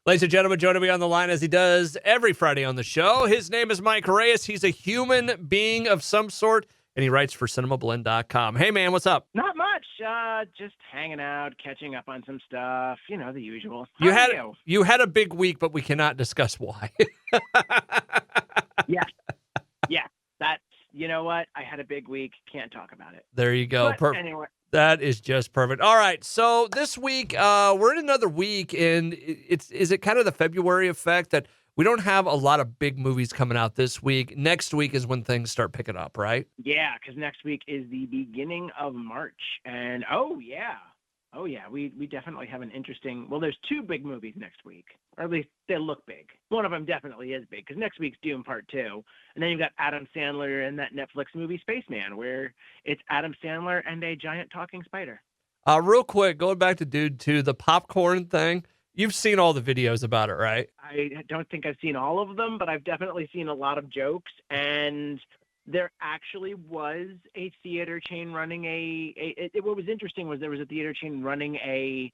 Ladies and gentlemen, joining me on the line as he does every Friday on the show. His name is Mike Reyes. He's a human being of some sort, and he writes for Cinemablend.com. Hey, man, what's up? Not much. Just hanging out, catching up on some stuff. You know, the usual. How You are had you? you had a big week, but we cannot discuss why. Yeah. Yeah. That's, you know what? I had a big week. Can't talk about it. There you go. But anyway. That is just perfect. All right, so this week we're in another week, and is it kind of the February effect that we don't have a lot of big movies coming out this week? Next week is when things start picking up, right? Yeah, because next week is the beginning of March. And we definitely have an interesting, well, there's two big movies next week, or at least they look big. One of them definitely is big, because next week's Dune Part 2. And then you've got Adam Sandler and that Netflix movie Spaceman, where it's Adam Sandler and a giant talking spider. Real quick, going back to Dude 2, the popcorn thing, you've seen all the videos about it, right? I don't think I've seen all of them, but I've definitely seen a lot of jokes. And there actually was a theater chain running what was interesting was there was a theater chain running a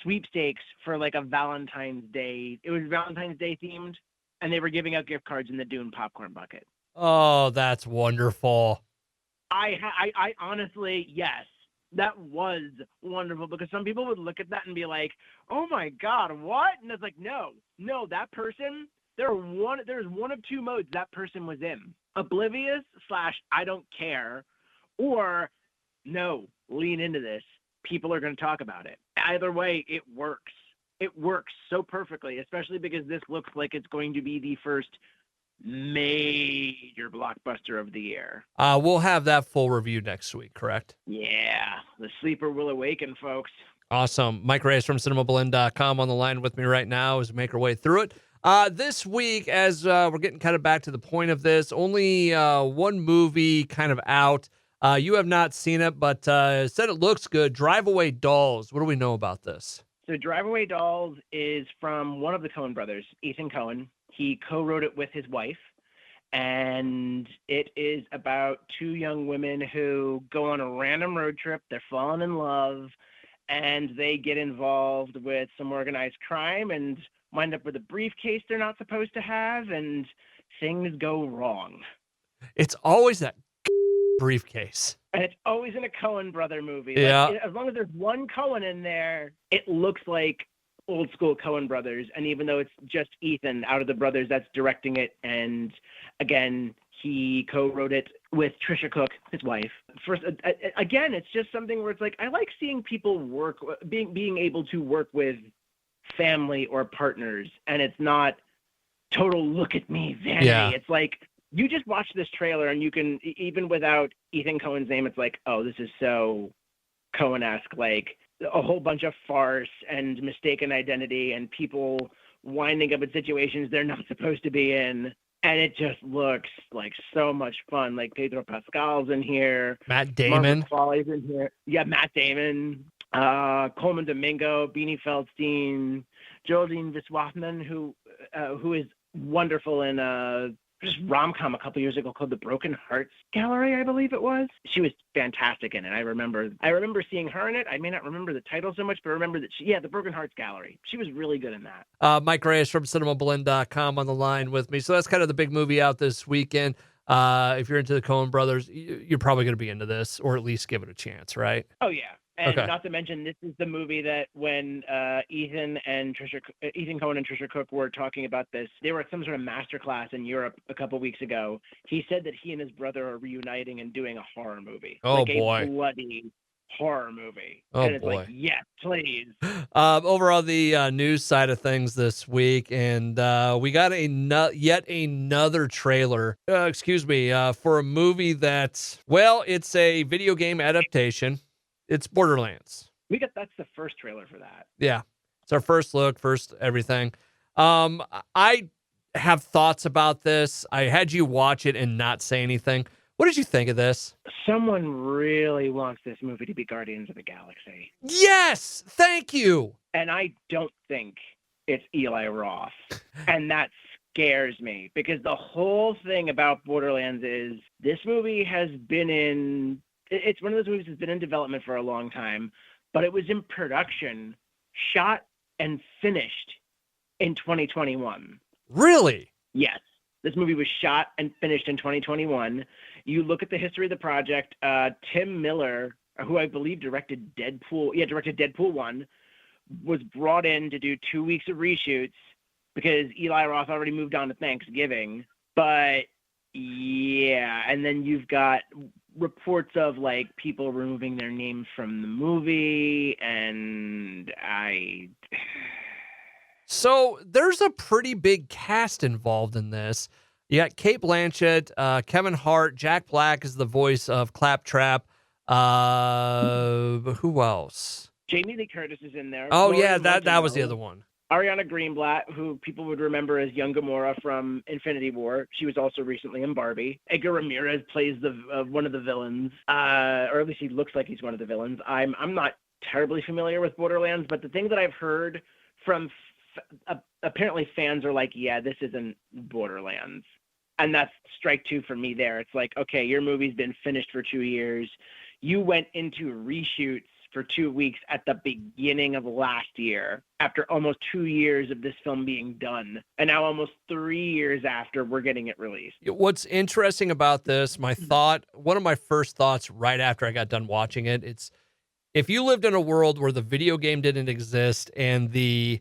sweepstakes for like a Valentine's Day. It was Valentine's Day themed, and they were giving out gift cards in the Dune popcorn bucket. Oh, that's wonderful. I honestly, yes, that was wonderful, because some people would look at that and be like, "Oh my God, what?" And it's like, no, that person, there's one of two modes that person was in: oblivious / I don't care, or no, lean into this. People are going to talk about it. Either way, it works. It works so perfectly, especially because this looks like it's going to be the first major blockbuster of the year. We'll have that full review next week, correct? Yeah, the sleeper will awaken, folks. Awesome. Mike Reyes from Cinemablend.com on the line with me right now as we make our way through it. This week, as we're getting kind of back to the point of this, only one movie kind of out. You have not seen it, but said it looks good. Drive Away Dolls. What do we know about this? So Drive Away Dolls is from one of the Coen brothers, Ethan Coen. He co-wrote it with his wife, and it is about two young women who go on a random road trip. They're falling in love, and they get involved with some organized crime and wind up with a briefcase they're not supposed to have, and things go wrong. It's always that briefcase. And it's always in a Coen brother movie. Yeah. Like, as long as there's one Coen in there, it looks like old school Coen brothers. And even though it's just Ethan out of the brothers that's directing it, and again, he co-wrote it with Trisha Cook, his wife. First, again, it's just something where it's like, I like seeing people work, being able to work with family or partners, and it's not total look at me vanity. Yeah. It's like, you just watch this trailer and you can, even without Ethan Coen's name, it's like, oh, this is so Coen-esque, like a whole bunch of farce and mistaken identity and people winding up in situations they're not supposed to be in. And it just looks like so much fun. Like Pedro Pascal's in here. Matt Damon. Margaret Qualley's in here. Yeah, Matt Damon. Coleman Domingo, Beanie Feldstein, Geraldine Viswanathan, who is wonderful in just rom-com a couple years ago called The Broken Hearts Gallery, I believe it was. She was fantastic in it. I remember seeing her in it. I may not remember the title so much, but I remember that The Broken Hearts Gallery. She was really good in that. Mike Reyes from Cinemablend.com on the line with me. So that's kind of the big movie out this weekend. If you're into the Coen brothers, you're probably going to be into this, or at least give it a chance, right? Oh, yeah. And okay. Not to mention, this is the movie that when Ethan Coen and Trisha Cook were talking about this, they were at some sort of masterclass in Europe a couple weeks ago. He said that he and his brother are reuniting and doing a horror movie. Oh, like boy. A bloody horror movie. Oh, and it's boy. like, yes, please. Over on the news side of things this week, and we got yet another trailer, for a movie that's, well, it's a video game adaptation. It's Borderlands. That's the first trailer for that. Yeah. It's our first look, first everything. I have thoughts about this. I had you watch it and not say anything. What did you think of this? Someone really wants this movie to be Guardians of the Galaxy. Yes! Thank you! And I don't think it's Eli Roth. And that scares me, because the whole thing about Borderlands is this movie has been it's one of those movies that's been in development for a long time, but it was in production, shot and finished in 2021. Really? Yes. This movie was shot and finished in 2021. You look at the history of the project, Tim Miller, who I believe directed Deadpool 1, was brought in to do 2 weeks of reshoots because Eli Roth already moved on to Thanksgiving. But yeah, and then you've got reports of like people removing their names from the movie, and So there's a pretty big cast involved in this. You got Kate Blanchett, Kevin Hart, Jack Black is the voice of Claptrap. Who else? Jamie Lee Curtis is in there. Oh Lauren yeah, that was the Martineau, other one. Ariana Greenblatt, who people would remember as young Gamora from Infinity War. She was also recently in Barbie. Edgar Ramirez plays one of the villains, or at least he looks like he's one of the villains. I'm not terribly familiar with Borderlands, but the thing that I've heard from apparently fans are like, yeah, this isn't Borderlands. And that's strike two for me there. It's like, okay, your movie's been finished for 2 years. You went into reshoots for 2 weeks at the beginning of last year after almost 2 years of this film being done. And now almost 3 years after, we're getting it released. What's interesting about this, one of my first thoughts right after I got done watching it, it's if you lived in a world where the video game didn't exist and the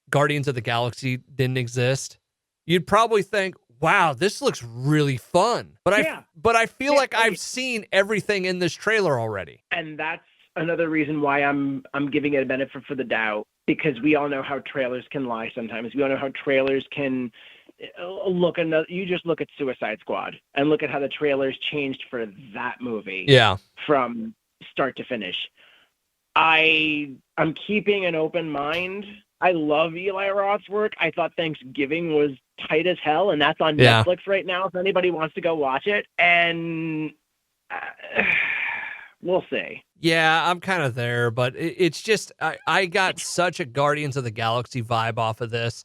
Guardians of the Galaxy didn't exist, you'd probably think, wow, this looks really fun. But I feel like I've seen everything in this trailer already. And that's another reason why I'm giving it a benefit for the doubt, because we all know how trailers can lie sometimes. We all know how trailers can you just look at Suicide Squad and look at how the trailers changed for that movie. Yeah. From start to finish. I'm keeping an open mind. I love Eli Roth's work. I thought Thanksgiving was tight as hell, and that's on Netflix right now if anybody wants to go watch it. And we'll see. Yeah, I'm kind of there, but it's just I got such a Guardians of the Galaxy vibe off of this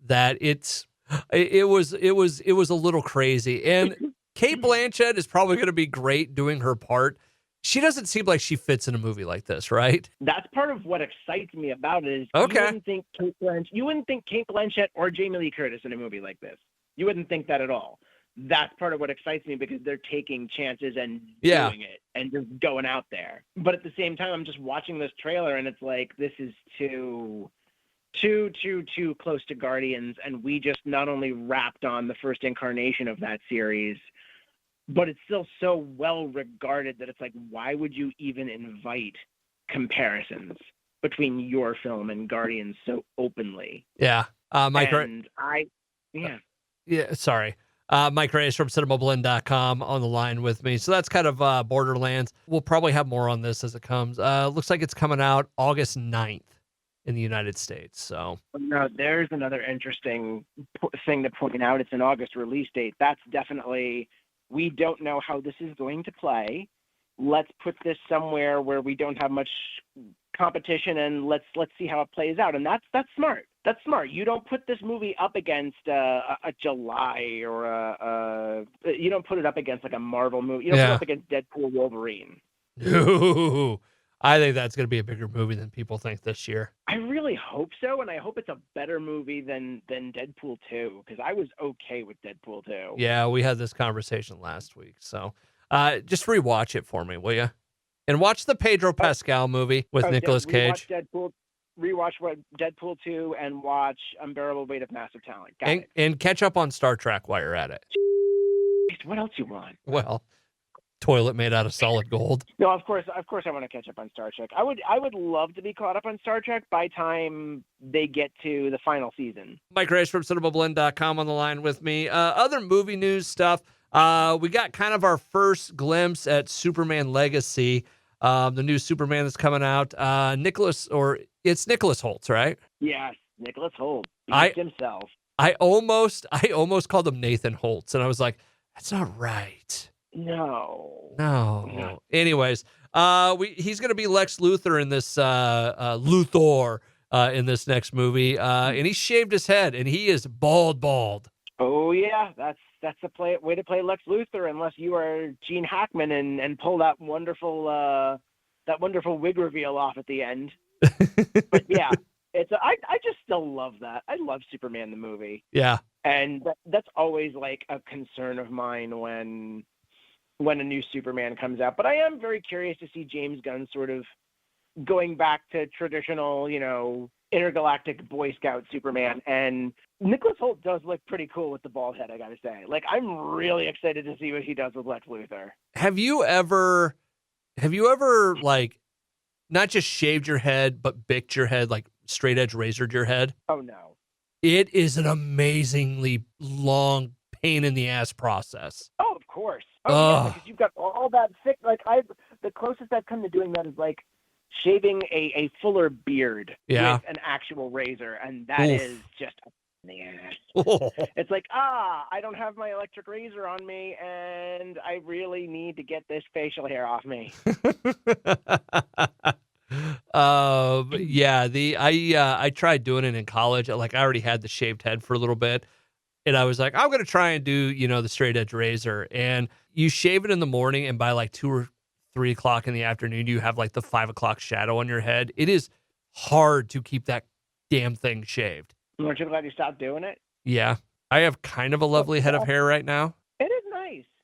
that it was a little crazy. And Kate Blanchett is probably going to be great doing her part. She doesn't seem like she fits in a movie like this, right? That's part of what excites me about it. Is okay. You wouldn't think Kate Blanchett or Jamie Lee Curtis in a movie like this. You wouldn't think that at all. That's part of what excites me, because they're taking chances and doing it and just going out there. But at the same time, I'm just watching this trailer and it's like, this is too close to Guardians. And we just not only wrapped on the first incarnation of that series, but it's still so well regarded that it's like, why would you even invite comparisons between your film and Guardians so openly? Yeah. Mike Mike Reyes from Cinemablend.com on the line with me. So that's kind of Borderlands. We'll probably have more on this as it comes. Looks like it's coming out August 9th in the United States. So no, there's another interesting thing to point out. It's an August release date. That's definitely, we don't know how this is going to play. Let's put this somewhere where we don't have much competition, and let's see how it plays out. And that's smart. That's smart. You don't put this movie up against a July or you don't put it up against like a Marvel movie. You don't put it up against Deadpool, Wolverine. Ooh, I think that's going to be a bigger movie than people think this year. I really hope so, and I hope it's a better movie than Deadpool 2, because I was okay with Deadpool 2. Yeah, we had this conversation last week. So just rewatch it for me, will you? And watch the Pedro Pascal movie with Nicolas Cage. Rewatch Deadpool 2 and watch Unbearable Weight of Massive Talent. And catch up on Star Trek while you're at it. What else you want? Well, toilet made out of solid gold. No, of course I want to catch up on Star Trek. I would love to be caught up on Star Trek by time they get to the final season. Mike Reyes from Cinemablend.com on the line with me. Other movie news stuff. We got kind of our first glimpse at Superman Legacy, the new Superman that's coming out. It's Nicholas Hoult, right? Yes, Nicholas Hoult. Beast himself. I almost called him Nathan Holtz, and I was like, that's not right. No. Anyways, he's going to be Lex Luthor in this in this next movie, and he shaved his head, and he is bald. Oh yeah, that's the way to play Lex Luthor, unless you are Gene Hackman and pull that wonderful wig reveal off at the end. But yeah, I just still love that. I love Superman the movie, Yeah. and that's always like a concern of mine when a new Superman comes out. But I am very curious to see James Gunn sort of going back to traditional, intergalactic Boy Scout Superman. And Nicholas Hoult does look pretty cool with the bald head, I gotta say. Like, I'm really excited to see what he does with Lex Luthor. Have you ever like not just shaved your head, but bicked your head, like straight edge razored your head? Oh no. It is an amazingly long pain in the ass process. Oh, of course. Oh yeah, because you've got all that thick. Like the closest I've come to doing that is like shaving a fuller beard with an actual razor, and that is just a pain in the ass. It's like, I don't have my electric razor on me, and I really need to get this facial hair off me. I tried doing it in college. Like, I already had the shaved head for a little bit, and I was like, I'm gonna try and do the straight edge razor. And you shave it in the morning, and by like 2 or 3 o'clock in the afternoon, you have like the 5 o'clock shadow on your head. It is hard to keep that damn thing shaved. Aren't you glad you stopped doing it? Yeah, I have kind of a lovely head of hair right now. It is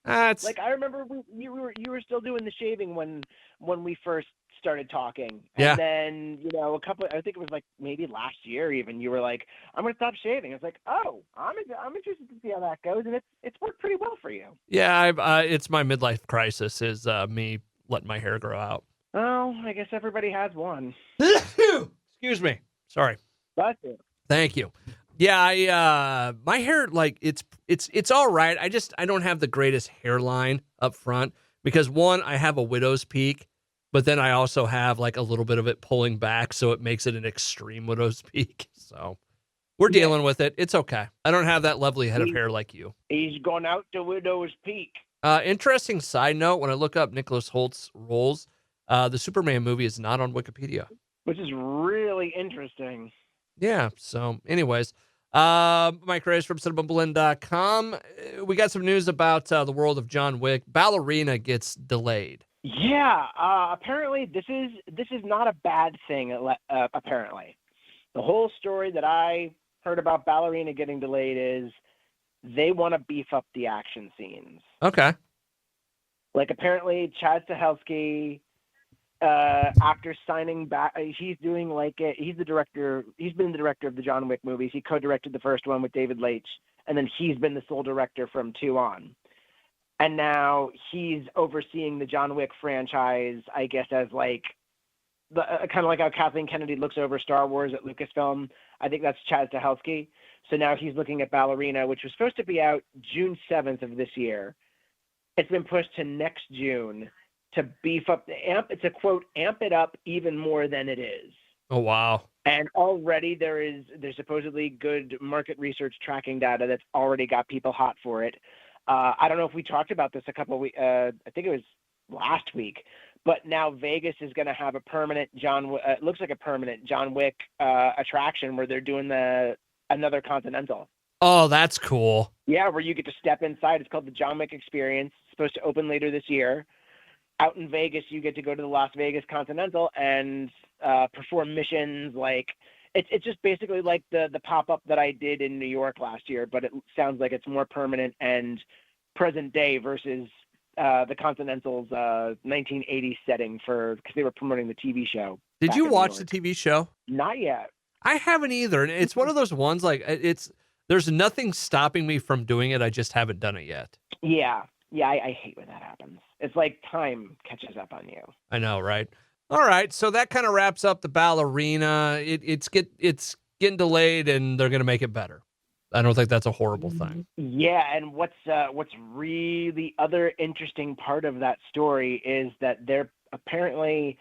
nice. Like, I remember you were still doing the shaving when we first started talking. And then, I think it was like maybe last year even, you were like, I'm going to stop shaving. I was like, oh, I'm interested to see how that goes. And it's worked pretty well for you. Yeah, it's my midlife crisis is me letting my hair grow out. Oh, I guess everybody has one. Excuse me. Sorry. That's it. Thank you. Yeah, my hair, like, it's all right. I don't have the greatest hairline up front because, one, I have a widow's peak, but then I also have like a little bit of it pulling back, so it makes it an extreme widow's peak. So we're dealing with it. It's okay. I don't have that lovely head of hair like you. He's gone out to widow's peak. Interesting side note, when I look up Nicholas Holt's roles, the Superman movie is not on Wikipedia. Which is really interesting. Yeah, so anyways, Mike Reyes from Cinemablend.com. We got some news about the world of John Wick. Ballerina gets delayed. Yeah, apparently this is not a bad thing, apparently. The whole story that I heard about Ballerina getting delayed is they want to beef up the action scenes. Okay. Like, apparently Chad Stahelski, after signing back, he's doing he's the director. He's been the director of the John Wick movies. He co-directed the first one with David Leitch, and then he's been the sole director from 2 on. And now he's overseeing the John Wick franchise, I guess, as like the kind of like how Kathleen Kennedy looks over Star Wars at Lucasfilm. I think that's Chad Stahelski. So now he's looking at Ballerina, which was supposed to be out June 7th of this year. It's been pushed to next June to beef up it's a quote, amp it up even more than it is. Oh, wow. And already there's supposedly good market research tracking data that's already got people hot for it. I don't know if we talked about this a couple weeks, I think it was last week, but now Vegas is going to have a permanent it looks like a permanent John Wick attraction where they're doing another Continental. Oh, that's cool. Yeah, where you get to step inside. It's called the John Wick Experience. It's supposed to open later this year. Out in Vegas, you get to go to the Las Vegas Continental and perform missions. Like, it's just basically like the pop-up that I did in New York last year, but it sounds like it's more permanent and present day versus the Continental's 1980s setting because they were promoting the TV show. Did you watch the TV show? Not yet. I haven't either. And it's one of those ones, like, there's nothing stopping me from doing it. I just haven't done it yet. Yeah. Yeah, I hate when that happens. It's like time catches up on you. I know, right? All right, so that kind of wraps up the Ballerina. It's getting delayed, and they're going to make it better. I don't think that's a horrible thing. Yeah, and what's really other interesting part of that story is that they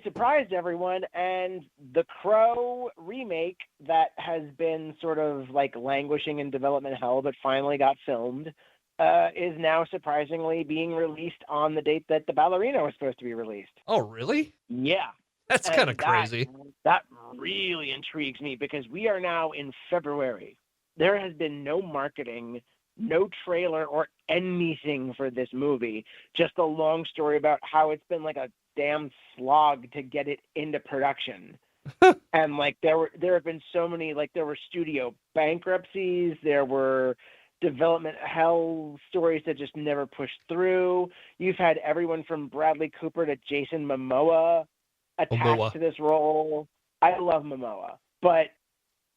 surprised everyone, and the Crow remake that has been sort of like languishing in development hell, but finally got filmed, is now surprisingly being released on the date that the Ballerina was supposed to be released. Oh, really? Yeah. That's kind of crazy. That really intrigues me because we are now in February. There has been no marketing, no trailer or anything for this movie. Just a long story about how it's been like a damn slog to get it into production. And like there have been so many, like there were studio bankruptcies, there were development hell stories that just never pushed through. You've had everyone from Bradley Cooper to Jason Momoa attached Momoa. to this role. I love Momoa, but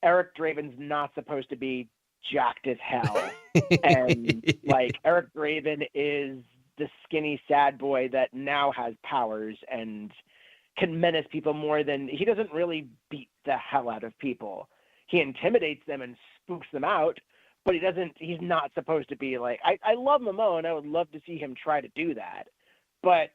Eric Draven's not supposed to be jacked as hell. And like Eric Draven is the skinny sad boy that now has powers and can menace people more than he doesn't really beat the hell out of people. He intimidates them and spooks them out, but he's not supposed to be like, I love Momoa and I would love to see him try to do that, but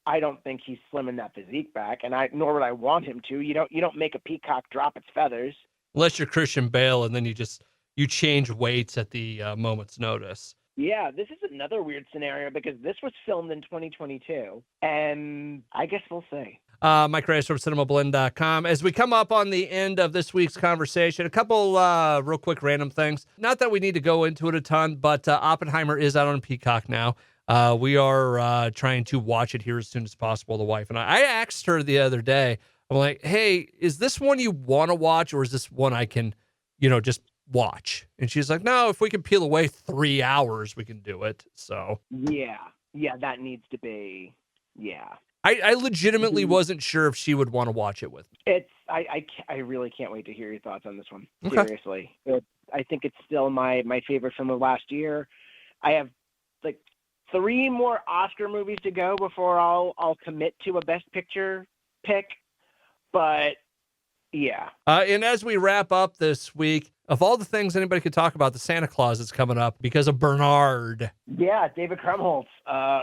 I don't think he's slimming that physique back, and nor would I want him to. You don't make a peacock drop its feathers. Unless you're Christian Bale and then you change weights at the moment's notice. Yeah, this is another weird scenario because this was filmed in 2022, and I guess we'll see. Mike Reyes from Cinemablend.com. As we come up on the end of this week's conversation, a couple real quick random things. Not that we need to go into it a ton, but Oppenheimer is out on Peacock now. We are trying to watch it here as soon as possible, the wife and I asked her the other day, I'm like, hey, is this one you want to watch, or is this one I can, just watch? And she's like, no, if we can peel away 3 hours, we can do it. So yeah, that needs to be, yeah. I legitimately wasn't sure if she would want to watch it with me. I really can't wait to hear your thoughts on this one. Okay. Seriously. I think it's still my favorite film of last year. I have like 3 more Oscar movies to go before I'll commit to a Best Picture pick. But yeah. And as we wrap up this week, of all the things anybody could talk about, the Santa Claus is coming up because of Bernard. Yeah, David Krumholtz,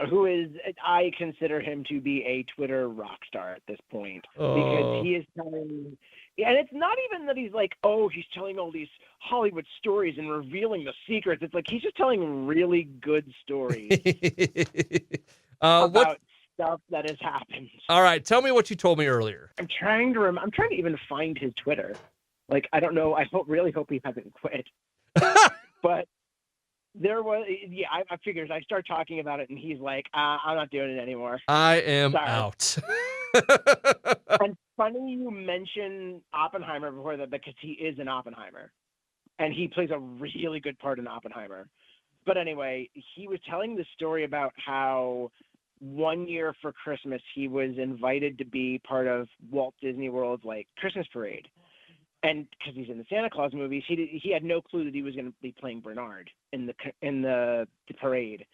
who is, I consider him to be a Twitter rock star at this point. Because he is telling, and it's not even that he's like, he's telling all these Hollywood stories and revealing the secrets. It's like he's just telling really good stories about stuff that has happened. All right, tell me what you told me earlier. I'm trying to even find his Twitter. Like, I don't know. I really hope he hasn't quit. But there was, I figures I start talking about it and he's like, I'm not doing it anymore. I am out. And funny you mention Oppenheimer before that, because he is in Oppenheimer and he plays a really good part in Oppenheimer. But anyway, he was telling the story about how one year for Christmas, he was invited to be part of Walt Disney World's like Christmas parade. And because he's in the Santa Claus movies, he had no clue that he was going to be playing Bernard in the parade.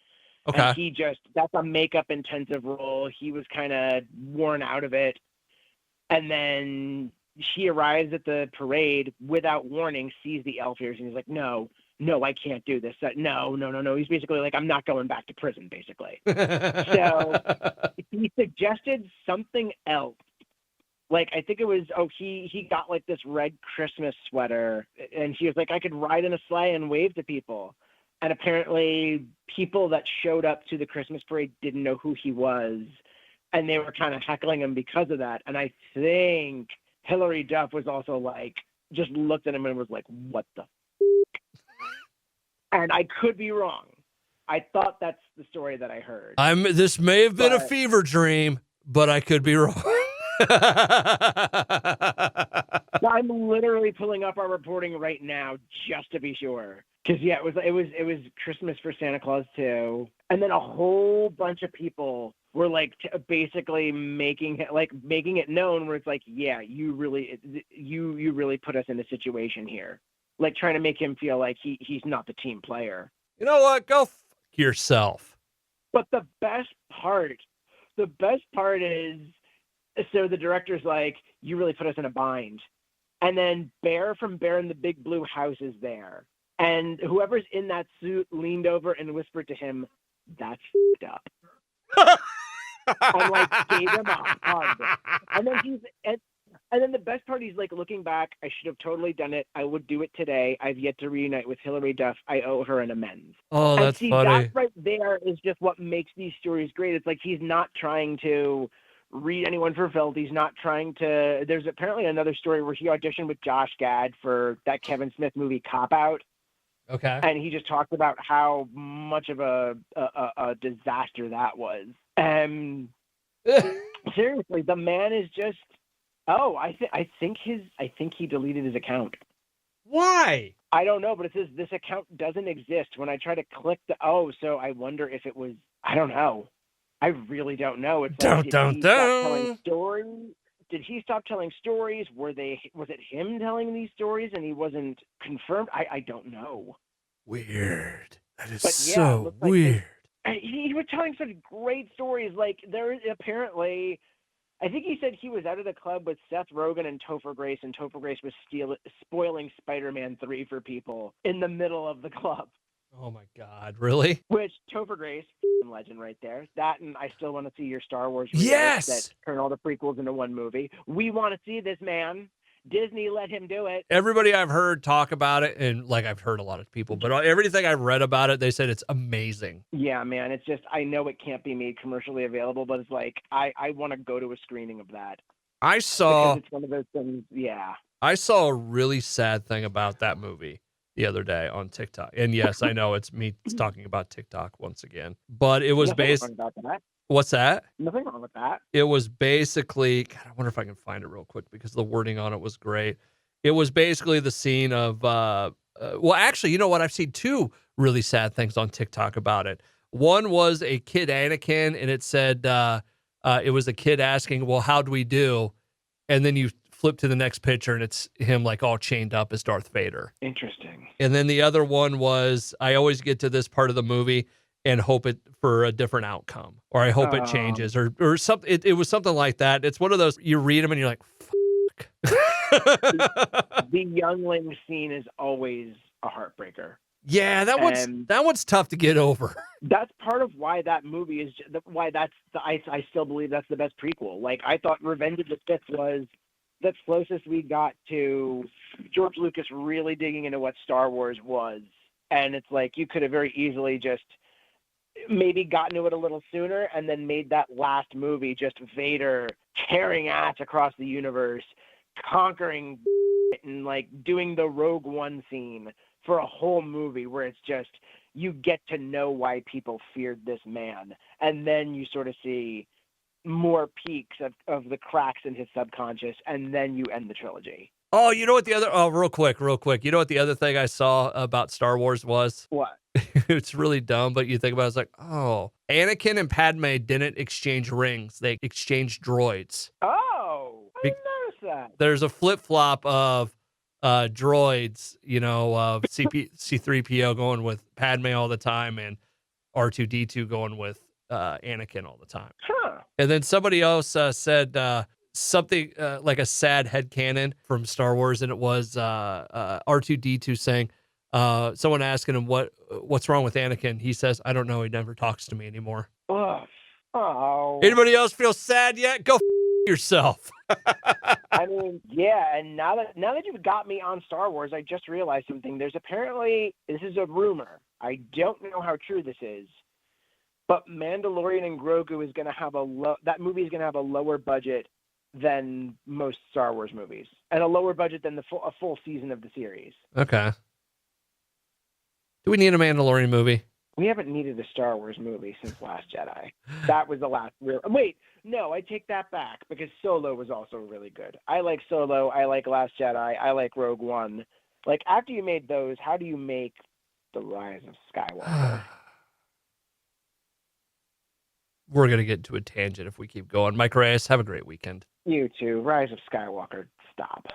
Okay. And that's a makeup intensive role. He was kind of worn out of it. And then she arrives at the parade without warning, sees the elf ears, and he's like, no, I can't do this. No. He's basically like, I'm not going back to prison, basically. So he suggested something else. Like, I think it was, he got like this red Christmas sweater, and he was like, I could ride in a sleigh and wave to people. And apparently people that showed up to the Christmas parade didn't know who he was, and they were kind of heckling him because of that. And I think Hilary Duff was also like, just looked at him and was like, what the f-? And I could be wrong. I thought that's the story that I heard. This may have been a fever dream, but I could be wrong. I'm literally pulling up our reporting right now just to be sure. Because it was Christmas for Santa Claus too, and then a whole bunch of people were like basically making it known where it's like, yeah, you really put us in a situation here, like trying to make him feel like he's not the team player. You know what? Go f yourself. But the best part is, so the director's like, you really put us in a bind. And then Bear from Bear in the Big Blue House is there. And whoever's in that suit leaned over and whispered to him, that's f***ed up. And like gave him a hug. And then the best part, he's like, looking back, I should have totally done it. I would do it today. I've yet to reunite with Hilary Duff. I owe her an amends. Oh, that's funny. That right there is just what makes these stories great. It's like he's not trying to read anyone for filth. He's not trying to. There's apparently another story where he auditioned with Josh Gad for that Kevin Smith movie Cop Out. Okay. And he just talked about how much of a disaster that was. Seriously, the man is just Oh, I think he deleted his account. Why? I don't know, but it says this account doesn't exist. When I try to click so I wonder if it was. I don't know. I really don't know. It's like, did he stop telling stories? Did he stop telling stories? Was it him telling these stories and he wasn't confirmed? I don't know. Weird. That is But yeah, it so looks like weird. he was telling such great stories. Like there is apparently, I think he said he was out of the club with Seth Rogen and Topher Grace, and Topher Grace was spoiling Spider-Man 3 for people in the middle of the club. Oh my God, really? Which Topher Grace, legend right there. That and I still want to see your Star Wars remake Yes! that turn all the prequels into one movie. We want to see this man. Disney let him do it. Everybody I've heard talk about it, and like I've heard a lot of people, but everything I've read about it, they said it's amazing. Yeah, man. It's just, I know it can't be made commercially available, but it's like, I want to go to a screening of that. Because it's one of those things, yeah. I saw a really sad thing about that movie the other day on TikTok. And yes, I know it's me talking about TikTok once again, but it was Nothing wrong about that. What's that? Nothing wrong with that. It was basically, God, I wonder if I can find it real quick because the wording on it was great. It was basically the scene of, well, actually, you know what? I've seen two really sad things on TikTok about it. One was a kid Anakin, and it said, it was a kid asking, well, how do we do? And then you flip to the next picture, and it's him like all chained up as Darth Vader. Interesting. And then the other one was, I always get to this part of the movie and hope it for a different outcome, or I hope it changes, or something. It was something like that. It's one of those, you read them and you're like, fuck. The youngling scene is always a heartbreaker. Yeah, that one's tough to get over. That's part of why that movie is, why I still believe that's the best prequel. Like, I thought Revenge of the Sith was the closest we got to George Lucas really digging into what Star Wars was. And it's like, you could have very easily just maybe gotten to it a little sooner and then made that last movie just Vader tearing ass across the universe, conquering and like doing the Rogue One scene for a whole movie where it's just, you get to know why people feared this man. And then you sort of see more peaks of the cracks in his subconscious, and then you end the trilogy. Oh, you know what the other, real quick. You know what the other thing I saw about Star Wars was? What? It's really dumb, but you think about it, it's like, oh, Anakin and Padme didn't exchange rings. They exchanged droids. Oh, I didn't notice that. There's a flip-flop of droids, you know, of C3PO going with Padme all the time and R2-D2 going with Anakin all the time. Huh. And then somebody else said something like a sad headcanon from Star Wars, and it was R2-D2 saying, someone asking him what's wrong with Anakin. He says, I don't know. He never talks to me anymore. Ugh. Oh. Anybody else feel sad yet? Go yourself. I mean, yeah, and now that you've got me on Star Wars, I just realized something. There's apparently, this is a rumor. I don't know how true this is, but Mandalorian and Grogu is going to have that movie is going to have a lower budget than most Star Wars movies, and a lower budget than a full season of the series. Okay. Do we need a Mandalorian movie? We haven't needed a Star Wars movie since Last Jedi. That was the last real. Wait, no, I take that back because Solo was also really good. I like Solo. I like Last Jedi. I like Rogue One. Like, after you made those, how do you make The Rise of Skywalker? We're going to get into a tangent if we keep going. Mike Reyes, have a great weekend. You too. Rise of Skywalker. Stop.